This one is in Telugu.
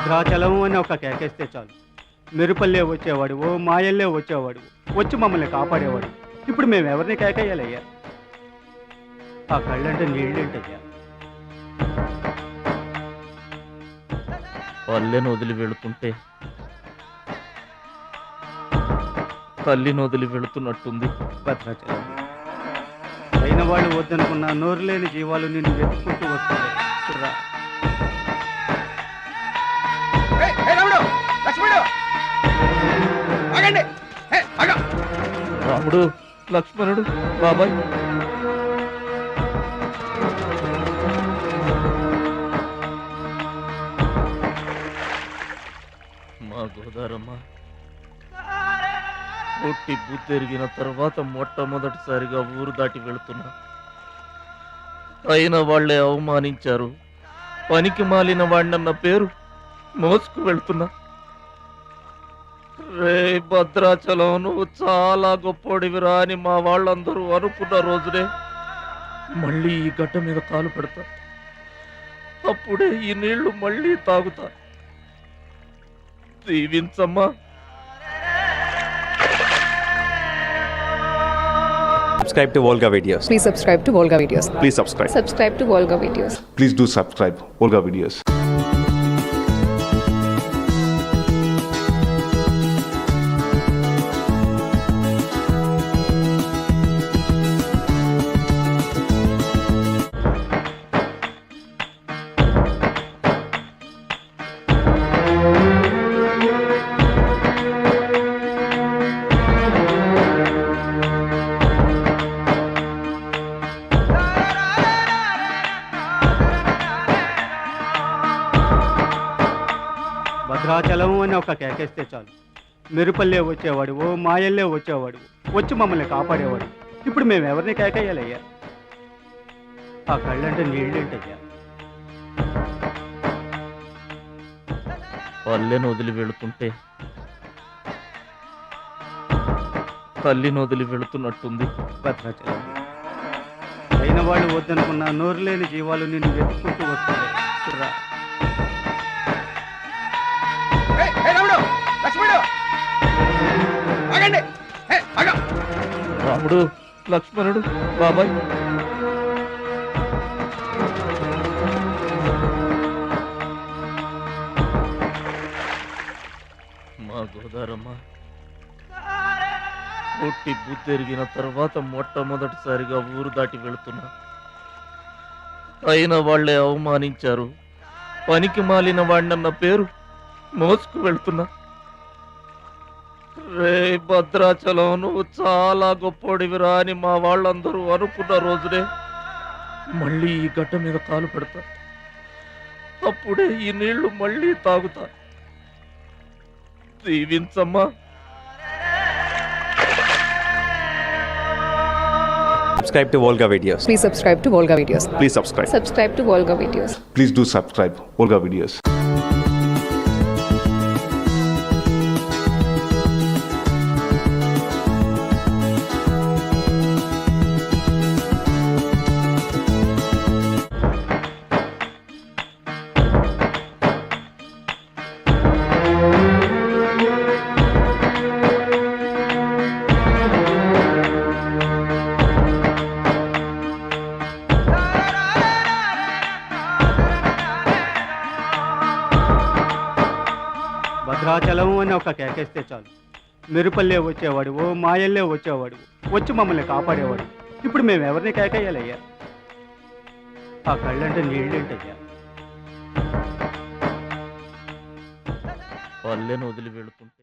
భద్రాచలం అని ఒక కేకేస్తే చాలు మెరుపల్లే వచ్చేవాడు ఓ మాయల్లే వచ్చేవాడు వచ్చి మమ్మల్ని కాపాడేవాడు. ఇప్పుడు మేము ఎవరిని కేకేయాలయ్యా? ఆ కళ్ళంటే నీళ్ళేంటయ్యా? పల్లెను వదిలి వెళుతుంటే తల్లిని వదిలి వెళుతున్నట్టుంది. భద్రాచలం అయిన వాళ్ళు వద్దనుకున్న నోరు లేని జీవాలు నిన్ను వెతుక్కుంటూ వస్తాయి. రా. రాముడు, లక్ష్మణుడు, బాబాయ్. మా గోదారమ్మ పుట్టి బుద్ధెరిగిన తర్వాత మొట్టమొదటిసారిగా ఊరు దాటి వెళుతున్నా. అయిన వాళ్లే అవమానించారు. పనికి మాలిన వాడినన్న పేరు మోసుకు వెళ్తున్నా. రే భద్రాచలం, నువ్వు చాలా గొప్పోడివిరా అని మా వాళ్ళందరూ అనుకున్న రోజునే మళ్ళీ ఈ గడ్డ మీద కాలు పెడతా. అప్పుడే ఈ నీళ్లు మళ్ళీ తాగుతా. దీవించమ్మా. Subscribe to Volga Videos. Please subscribe to Volga Videos. Please subscribe. Subscribe to Volga Videos. Please do subscribe Volga Videos. Bhadrachalam అని ఒక కేకేస్తే చాలు మెరుపల్లే వచ్చేవాడు ఓ మాయల్లే వచ్చేవాడు వచ్చి మమ్మల్ని కాపాడేవాడు. ఇప్పుడు మేము ఎవరిని కేకేయాలయ్యా? ఆ కళ్ళంటే నీళ్ళేంటయ్యా? పల్లెను వదిలి వెళుతుంటే తల్లిని వదిలి వెళుతున్నట్టుంది. భద్రాచలం అయిన వాళ్ళు వద్దనుకున్న నోరు లేని జీవాలు నిన్ను వెతుక్కుంటూ వస్తాయి. రా. రాముడు, లక్ష్మణుడు, బాబాయ్. మా గోదారమ్మ పుట్టి బుద్ధెరిగిన తర్వాత మొట్టమొదటిసారిగా ఊరు దాటి వెళుతున్నా. అయిన వాళ్లే అవమానించారు. పనికి మాలిన వాడినన్న పేరు మోసుకు వెళ్తున్నా. రే భద్రాచలం, నువ్వు చాలా గొప్పోడివిరా అని మా వాళ్ళందరూ అనుకున్న రోజునే మళ్ళీ ఈ గడ్డ మీద కాలు పెడతా. అప్పుడే ఈ నీళ్లు మళ్ళీ తాగుతా. దీవించమ్మా. Subscribe to Volga Videos. Please subscribe to Volga Videos. Please subscribe. Subscribe to Volga Videos. Please do subscribe Volga Videos. Bhadrachalam అని ఒక కేకేస్తే చాలు మెరుపల్లే వచ్చేవాడు ఓ మాయల్లే వచ్చేవాడు వచ్చి మమ్మల్ని కాపాడేవాడు. ఇప్పుడు మేము ఎవరిని కేకేయాలయ్యా? ఆ కళ్ళంటే నీళ్ళేంటయ్యా? పల్లెను వదిలి వెళుతుంటే